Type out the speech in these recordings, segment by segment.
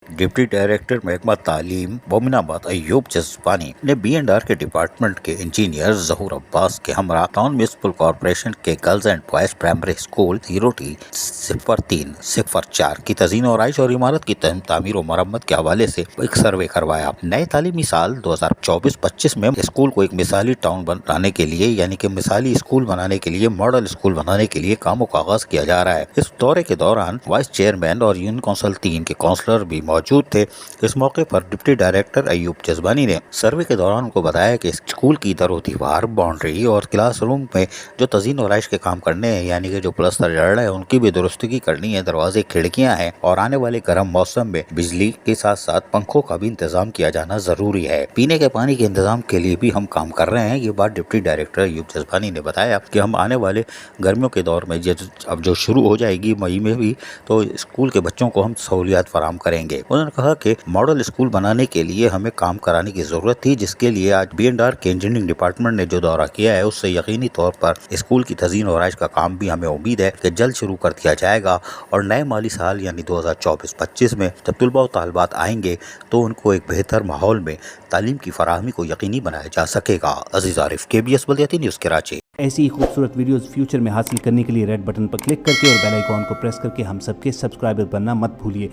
Deputy director महकमा तालीम मोमिनाबाद अय्यूब जज़बानी ने B&R के डिपार्टमेंट के इंजीनियर जहूर अब्बास के हमरा टाउन म्यूनिसिपल कॉर्पोरेशन के girls and boys primary school 0T-03-04 की तज़ीन और आइश और इमारत की तामीर और मरम्मत के हवाले से एक सर्वे करवाया। नए तालीमी साल 2024-25 में स्कूल को एक मिसाली टाउन बनाने के लिए यानी कि मिसाली स्कूल बनाने के लिए मॉडल स्कूल बनाने के लिए कामों का आगाज किया जा रहा है। इस दौरे के दौरान वाइस चेयरमैन और यूनियन काउंसिल 3 के काउंसलर भी मौजूद थे। इस मौके पर डिप्टी डायरेक्टर अय्यूब जज़बानी ने सर्वे के दौरान उनको बताया कि स्कूल की दीवार बाउंड्री और क्लासरूम में जो तज़ीन और आइश के काम करने हैं यानी कि जो प्लस्तर जड़ रहा है उनकी भी दुरुस्ती करनी है, दरवाजे खिड़कियां हैं और आने वाले गर्म मौसम में बिजली के साथ साथ पंखों का भी इंतजाम किया जाना जरूरी है। पीने के पानी के इंतजाम के लिए भी हम काम कर रहे हैं। ये बात डिप्टी डायरेक्टर अय्यूब जज़बानी ने बताया कि हम आने वाले गर्मियों के दौर में अब जो शुरू हो जाएगी मई में भी, तो स्कूल के बच्चों को हम सहूलियात फराहम करेंगे। उन्होंने कहा कि मॉडल स्कूल बनाने के लिए हमें काम कराने की जरूरत थी, जिसके लिए आज B&R के इंजीनियरिंग डिपार्टमेंट ने जो दौरा किया है उससे यकीनी तौर पर स्कूल की तज़ीन और आइश का काम भी हमें उम्मीद है कि जल्द शुरू कर दिया जाएगा और नए माली साल यानी 2024-25 में जब तुलबा और तालिबात आएंगे तो उनको एक बेहतर माहौल में तालीम की फराहमी को यकीनी बनाया जा सकेगा। अजीज आरिफ, KBS बल्दियाती न्यूज़ कराची। ऐसी ही खूबसूरत वीडियोस फ्यूचर में हासिल करने के लिए रेड बटन पर क्लिक करके और बेल आइकॉन को प्रेस करके हम सबके सब्सक्राइबर बनना मत भूलिए।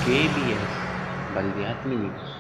KBS बल्दियाती न्यूज़।